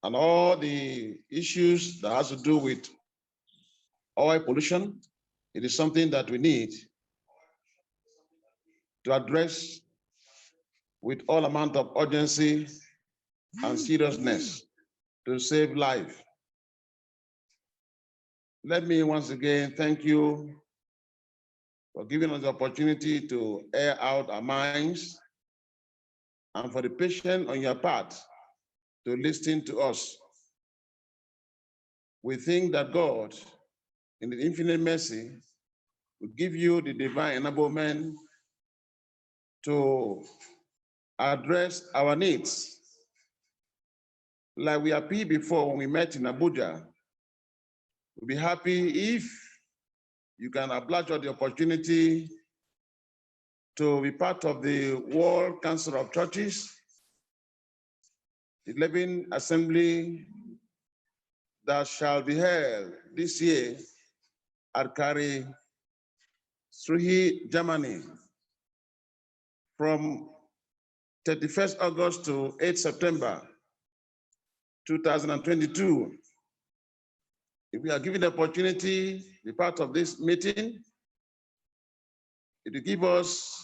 and all the issues that has to do with oil pollution. It is something that we need to address with all amount of urgency and seriousness to save life. Let me once again thank you for giving us the opportunity to air out our minds and for the patience on your part to listen to us. We think that God, in the infinite mercy, will give you the divine enablement to address our needs. Like we appeared before when we met in Abuja, we'll be happy if you can oblige us the opportunity to be part of the World Council of Churches, the 11th assembly that shall be held this year at Karlsruhe, Germany, from 31st August to 8 September 2022. If we are given the opportunity to be part of this meeting, it will give us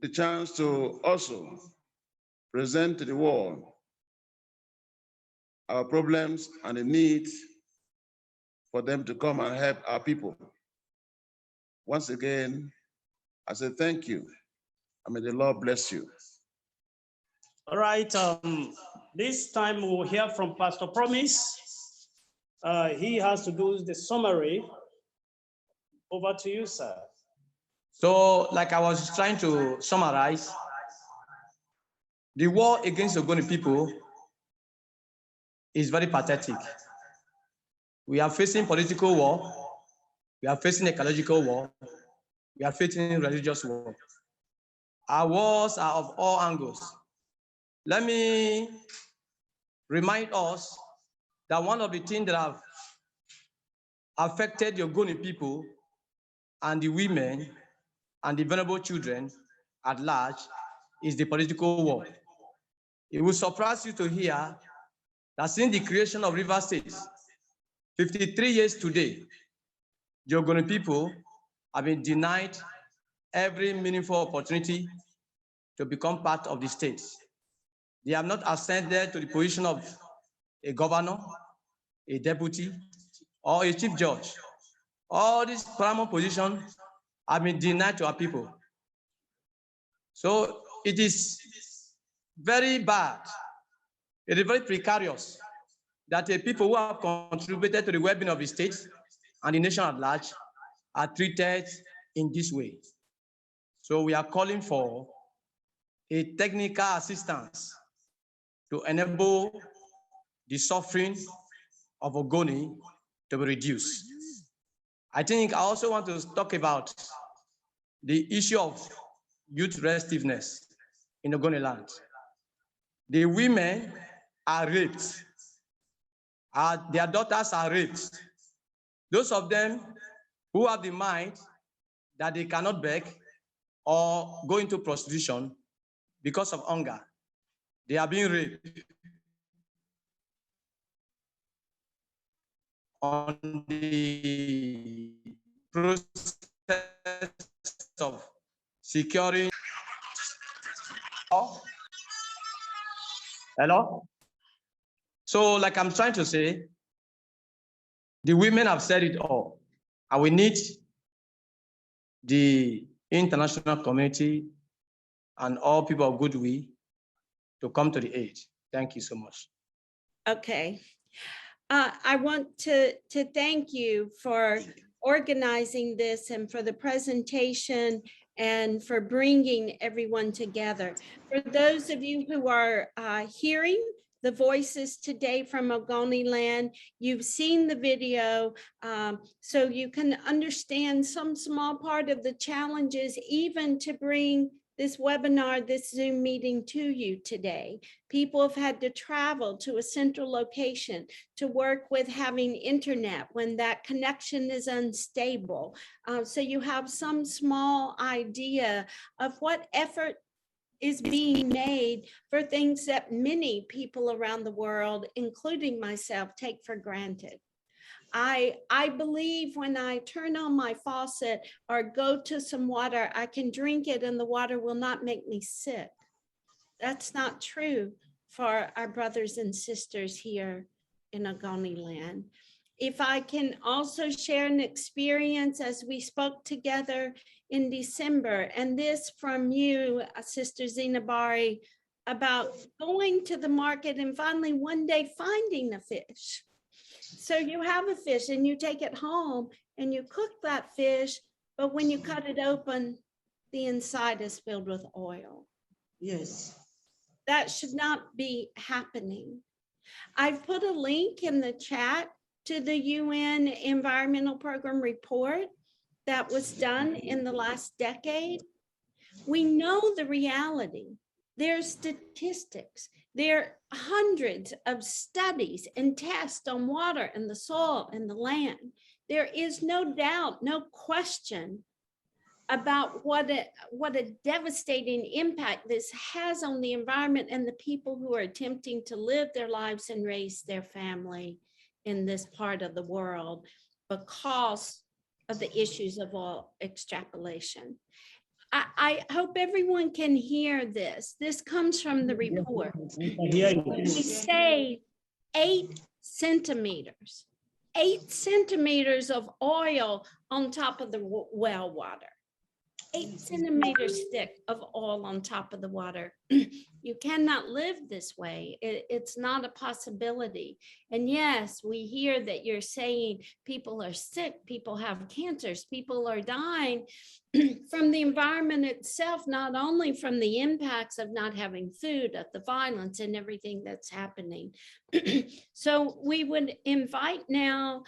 the chance to also present to the world our problems and the need for them to come and help our people. Once again, I say thank you, and may the Lord bless you. All right, this time we'll hear from Pastor Promise. He has to do the summary. Over to you, sir. So, like I was trying to summarize, the war against the Ogoni people is very pathetic. We are facing political war. We are facing ecological war. We are facing religious war. Our wars are of all angles. Let me remind us that one of the things that have affected the Ogoni people and the women and the vulnerable children at large is the political war. It will surprise you to hear that since the creation of River State, 53 years today, the Ogoni people have been denied every meaningful opportunity to become part of the state. They have not ascended to the position of a governor, a deputy, or a chief judge. All these paramount positions have been denied to our people. So it is very bad. It is very precarious that the people who have contributed to the well-being of the state and the nation at large are treated in this way. So we are calling for a technical assistance to enable the suffering of Ogoni to be reduced. I think I also want to talk about the issue of youth restiveness in Ogoniland. The women are raped. Their daughters are raped. Those of them who have the mind that they cannot beg or go into prostitution because of hunger, they are being raped. On the process of securing. Hello? So, like I'm trying to say, the women have said it all, and we need the international community and all people of goodwill to come to the aid. Thank you so much. Okay. I want to thank you for organizing this and for the presentation and for bringing everyone together. For those of you who are hearing the voices today from Ogoniland, you've seen the video, so you can understand some small part of the challenges, even to bring this webinar, this Zoom meeting to you today. People have had to travel to a central location to work with having internet when that connection is unstable. So you have some small idea of what effort is being made for things that many people around the world, including myself, take for granted. I believe when I turn on my faucet or go to some water, I can drink it and the water will not make me sick. That's not true for our brothers and sisters here in Ogoniland. If I can also share an experience as we spoke together in December, and this from you, Sister Zinabari, about going to the market and finally one day finding a fish. So you have a fish and you take it home and you cook that fish, but when you cut it open, the inside is filled with oil. Yes. That should not be happening. I've put a link in the chat to the UN Environmental Program report that was done in the last decade. We know the reality. There's statistics. There are hundreds of studies and tests on water and the soil and the land. There is no doubt, no question about what a devastating impact this has on the environment and the people who are attempting to live their lives and raise their family in this part of the world because of the issues of oil extraction. I hope everyone can hear this. This comes from the report. We say 8 centimeters of oil on top of the well water. 8-centimeter stick of oil on top of the water. You cannot live this way. It's not a possibility. And yes, we hear that you're saying people are sick, people have cancers, people are dying from the environment itself, not only from the impacts of not having food, of the violence and everything that's happening. So we would invite now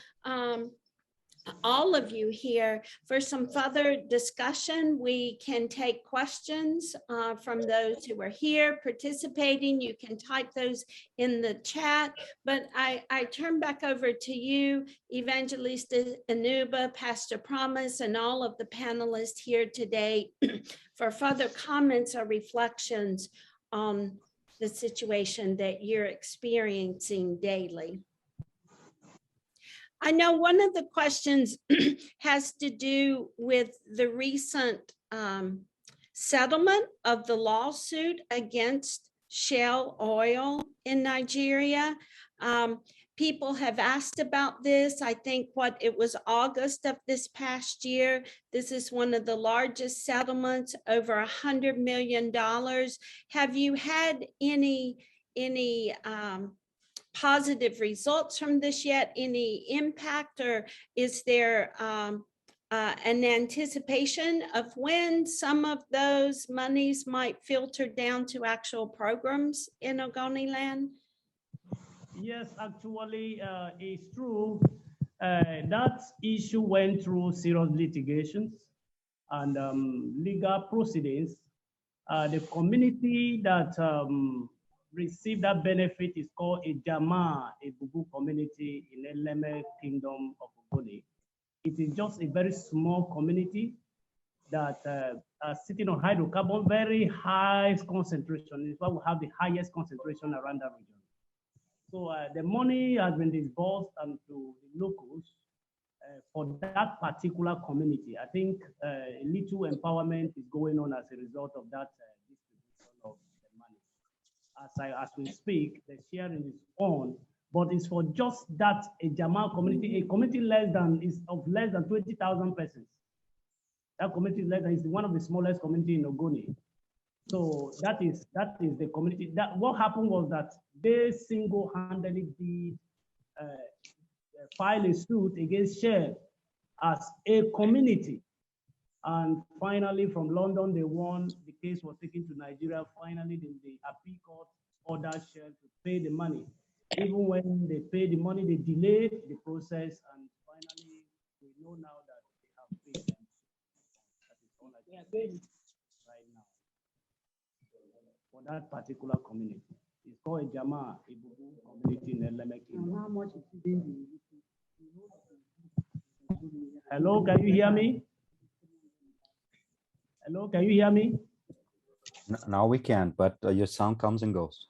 all of you here for some further discussion. We can take questions from those who are here participating. You can type those in the chat, but I turn back over to you, Evangelista Anuba, Pastor Promise, and all of the panelists here today for further comments or reflections on the situation that you're experiencing daily. I know one of the questions has to do with the recent settlement of the lawsuit against Shell Oil in Nigeria. People have asked about this. I think it was August of this past year. This is one of the largest settlements, over $100 million. Have you had any positive results from this yet? Any impact, or is there an anticipation of when some of those monies might filter down to actual programs in Ogoniland? Yes, actually, it's true. That issue went through serious litigations and legal proceedings. The community that receive that benefit is called a Jama, a Bubu community in Eleme Kingdom of Ogoni. It is just a very small community that are sitting on hydrocarbon, very high concentration. It's why we have the highest concentration around that region. So the money has been disbursed to the locals for that particular community. I think a little empowerment is going on as a result of that distribution of the money. As we speak, the sharing is on, but it's for just that a Jamal community, a community less than 20,000 persons. That community is one of the smallest community in Ogoni. So that is the community. That what happened was that they single-handedly did file a suit against Shell as a community. And finally, from London, they won. The case was taken to Nigeria. Finally, the appeal court ordered Shell to pay the money. Even when they paid the money, they delayed the process. And finally, we know now that they have paid them. That is all I can say right now for that particular community. It's called a Jama, a Bubu community in Eleme Kingdom. How much is it? Hello, can you hear me? Hello, can you hear me? Now we can, but your sound comes and goes.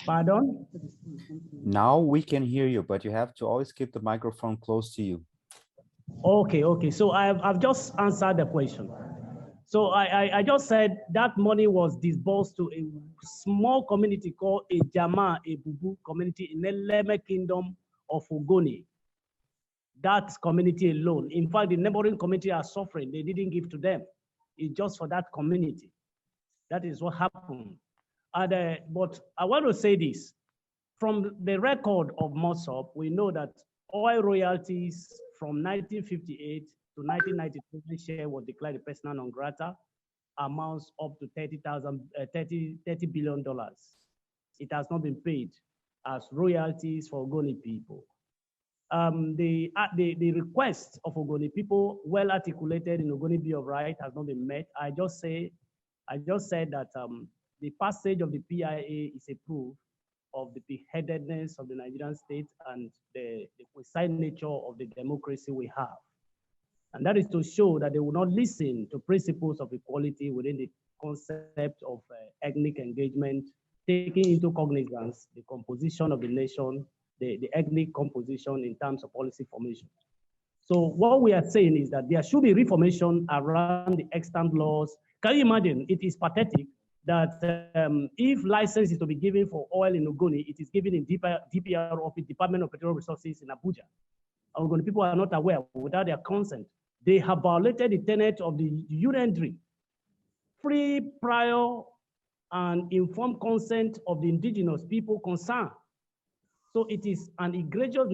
Pardon? Now we can hear you, but you have to always keep the microphone close to you. Okay. So I've just answered the question. So I just said that money was disbursed to a small community called a Jama, a Bubu community in the Eleme Kingdom of Ogoni. That community alone. In fact, the neighboring community are suffering. They didn't give to them. It's just for that community. That is what happened. But I want to say this. From the record of Mossop, we know that oil royalties from 1958 to 1992, when Shell was declared a persona non grata, amounts up to $30 billion. It has not been paid as royalties for Ogoni people. The request of Ogoni people, well articulated in Ogoni Bill of Rights, has not been met. I just said that the passage of the PIA is a proof of the beheadedness of the Nigerian state and the precise nature of the democracy we have. And that is to show that they will not listen to principles of equality within the concept of ethnic engagement, taking into cognizance the composition of the nation, the ethnic composition in terms of policy formation. So what we are saying is that there should be reformation around the extant laws. Can you imagine? It is pathetic that if license is to be given for oil in Ogoni, it is given in DPR office, Department of Petroleum Resources in Abuja. Ogoni people are not aware without their consent. they have violated the tenet of the unitary, free, prior, and informed consent of the indigenous people concerned. So it is an egregious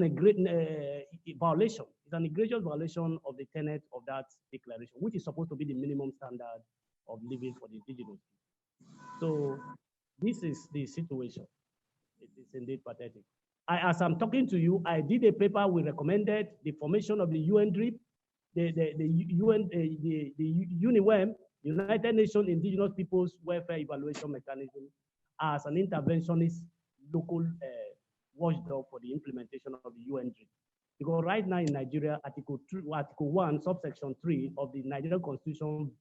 violation. It's an egregious violation of the tenet of that declaration, which is supposed to be the minimum standard of living for the indigenous people. So this is the situation. It is indeed pathetic. As I'm talking to you, I did a paper. We recommended the formation of the UNDRIP, the UNIWEM, United Nations Indigenous Peoples Welfare Evaluation Mechanism, as an interventionist local watchdog for the implementation of the UNDRIP. Because right now in Nigeria, Article 1, subsection 3 of the Nigerian Constitution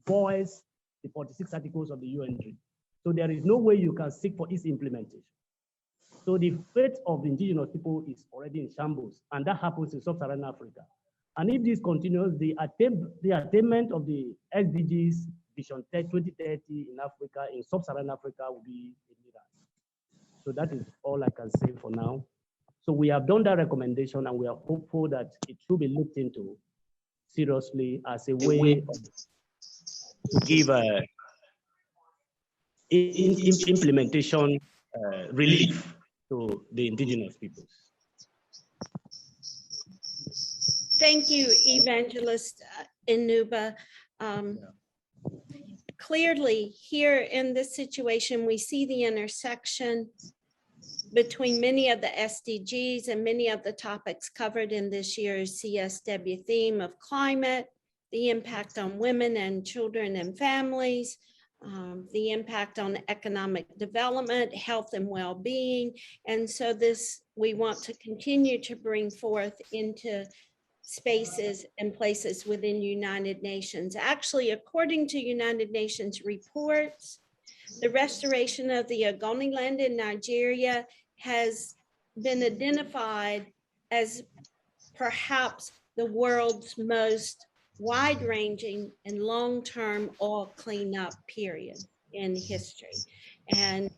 voids the 46 articles of the UNDRIP. So there is no way you can seek for its implementation. So the fate of the indigenous people is already in shambles, and that happens in sub-Saharan Africa. And if this continues, the attainment of the SDGs Vision 2030 in Africa, in sub-Saharan Africa, will be a miracle. So that is all I can say for now. So we have done that recommendation, and we are hopeful that it should be looked into seriously as a way to give implementation relief to the indigenous peoples. Thank you, Evangelist Inuba. Clearly, here in this situation, we see the intersection between many of the SDGs and many of the topics covered in this year's CSW theme of climate, the impact on women and children and families, the impact on economic development, health and well-being. And so we want to continue to bring forth into spaces and places within United Nations. Actually, according to United Nations reports, the restoration of the Ogoniland in Nigeria has been identified as perhaps the world's most wide-ranging and long-term oil cleanup period in history. And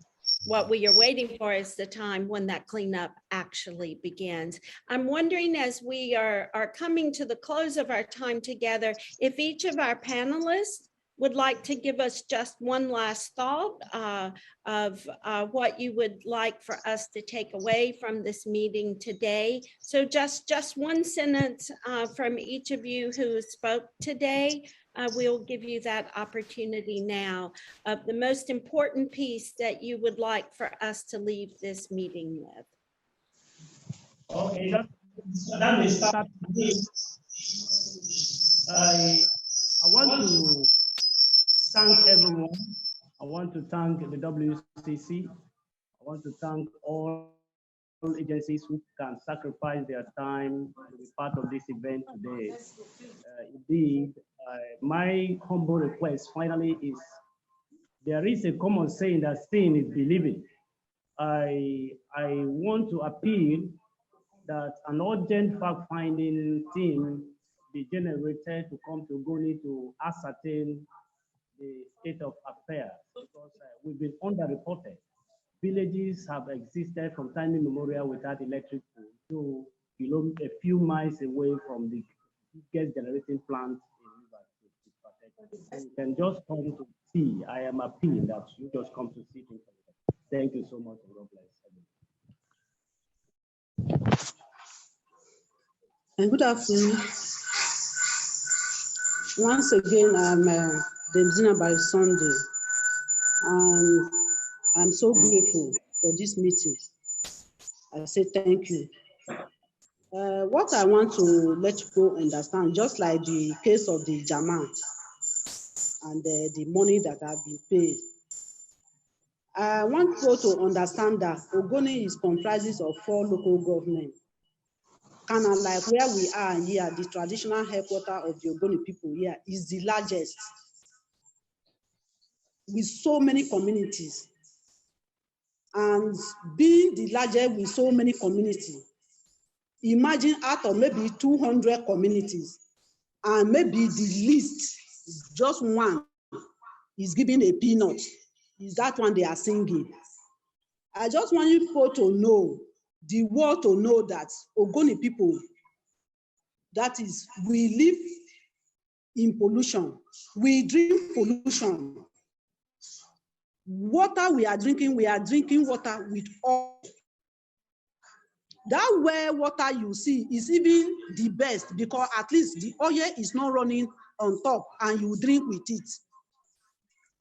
what we are waiting for is the time when that cleanup actually begins. I'm wondering, as we are coming to the close of our time together, if each of our panelists would like to give us just one last thought of what you would like for us to take away from this meeting today. So just one sentence from each of you who spoke today. We'll give you that opportunity now of the most important piece that you would like for us to leave this meeting with. Okay, that may start. I want to thank everyone. I want to thank the WCC. I want to thank all agencies who can sacrifice their time to be part of this event today. Indeed, my humble request finally is, there is a common saying that seeing is believing. I want to appeal that an urgent fact-finding team be generated to come to Ogoni to ascertain the state of affairs, because we've been underreported. Villages have existed from time immemorial without electric pool, so below a few miles away from the biggest generating plant in Rivers. You can just come to see. I am appealing that you just come to see things. Thank you so much, and God bless. And good afternoon. Once again, I'm Demzina by Sunday, and I'm so grateful for this meeting. I say thank you. What I want to let you go understand, just like the case of the German and the money that have been paid, I want you to understand that Ogoni is comprises of 4 local governments. Kind of like where we are here, the traditional headquarters of the Ogoni people here is the largest, with so many communities. And being the largest with so many communities, imagine out of maybe 200 communities, and maybe the least, just one, is giving a peanut. Is that one they are singing? I just want you people to know, the world to know that Ogoni people, that is, we live in pollution. We drink pollution. Water we are drinking water with oil. That well water you see is even the best because at least the oil is not running on top and you drink with it.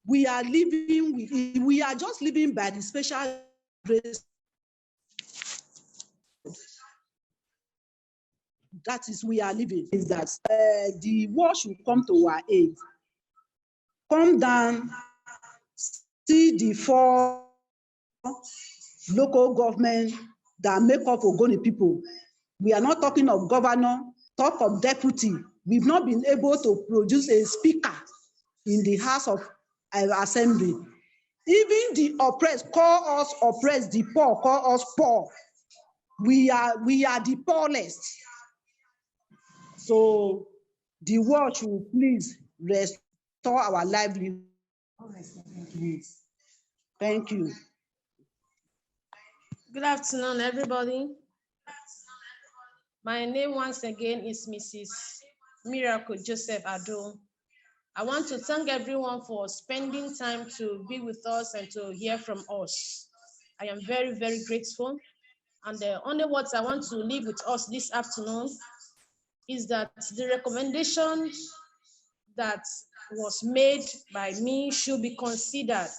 We are living with it. We are just living by the special grace. That is, we are living. Is that the war should come to our aid. Come down, see the 4 local government that make up Ogoni people. We are not talking of governor, talk of deputy. We've not been able to produce a speaker in the House of Assembly. Even the oppressed call us oppressed, the poor call us poor. We are the poorest. So the world should please restore our livelihood. Thank you. Good afternoon, everybody. My name once again is Mrs. Miracle Joseph Ado. I want to thank everyone for spending time to be with us and to hear from us. I am very, very grateful. And the only words I want to leave with us this afternoon is that the recommendation that was made by me should be considered,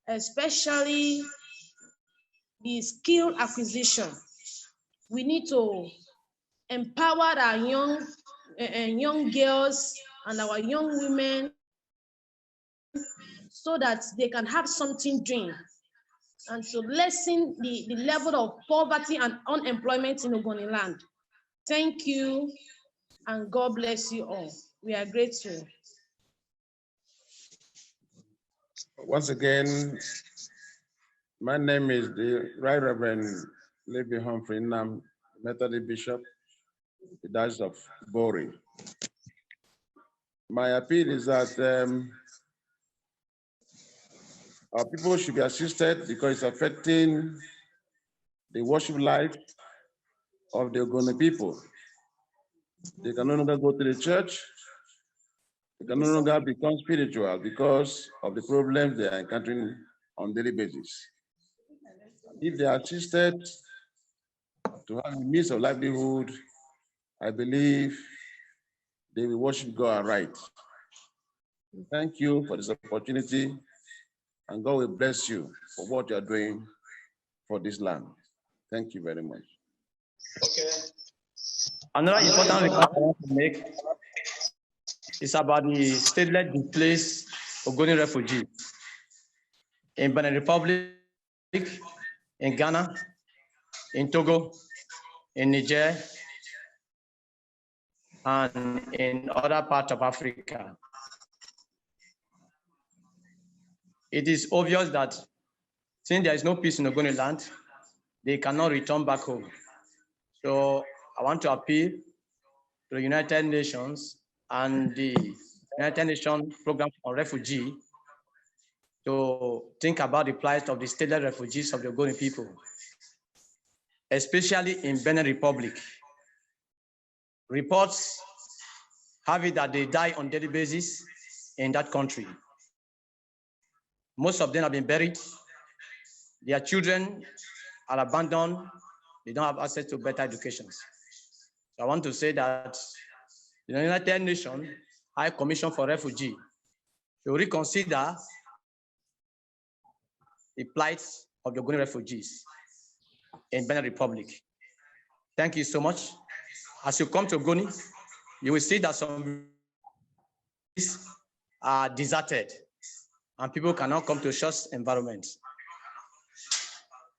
especially the skill acquisition. We need to empower our young girls and our young women so that they can have something doing and to lessen the level of poverty and unemployment in Ogoniland. Thank you, and God bless you all. We are grateful. Once again, my name is the Right Reverend Libby Humphrey Nam, Methodist Bishop, the Diocese of Bori. My appeal is that our people should be assisted because it's affecting the worship life of the Ogoni people. They can no longer go to the church. They can no longer become spiritual because of the problems they are encountering on a daily basis. If they are assisted to have a means of livelihood, I believe they will worship God right. Thank you for this opportunity, and God will bless you for what you are doing for this land. Thank you very much. Okay. Another important remark I want to make is about the stateless displaced Ogoni refugees in Benin Republic, in Ghana, in Togo, in Niger, and in other parts of Africa. It is obvious that since there is no peace in Ogoniland, they cannot return back home. So I want to appeal to the United Nations and the United Nations Program on Refugee to think about the plight of the stateless refugees of the Ogoni people, especially in Benin Republic. Reports have it that they die on a daily basis in that country. Most of them have been buried. Their children are abandoned. They don't have access to better education. So I want to say that the United Nations High Commission for Refugees should reconsider the plight of the Ogoni refugees in Benin Republic. Thank you so much. As you come to Ogoni, you will see that some are deserted and people cannot come to such environments.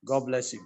God bless you.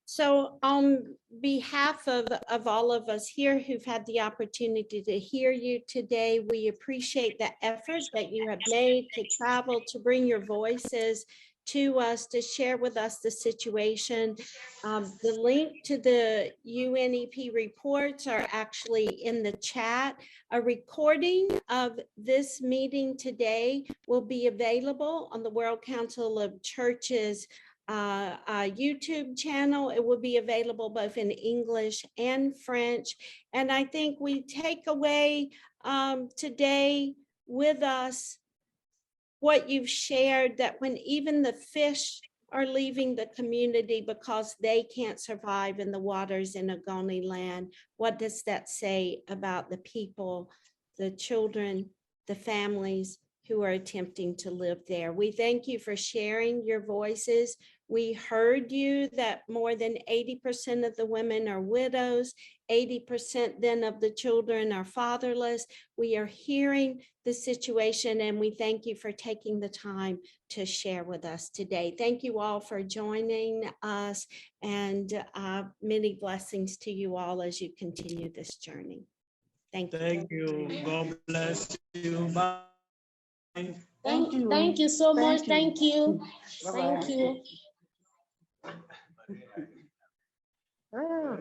So on behalf of all of us here who've had the opportunity to hear you today, we appreciate the effort that you have made to travel, to bring your voices to us, to share with us the situation. The link to the UNEP reports are actually in the chat. A recording of this meeting today will be available on the World Council of Churches YouTube channel. It will be available both in English and French. And I think we take away today with us what you've shared, that when even the fish are leaving the community because they can't survive in the waters in Ogoniland, what does that say about the people, the children, the families who are attempting to live there? We thank you for sharing your voices. We heard you that more than 80% of the women are widows, 80% then of the children are fatherless. We are hearing the situation, and we thank you for taking the time to share with us today. Thank you all for joining us, and many blessings to you all as you continue this journey. Thank you. Thank you. God bless you. Bye. Thank you so much. Thank you. Thank you. Ah.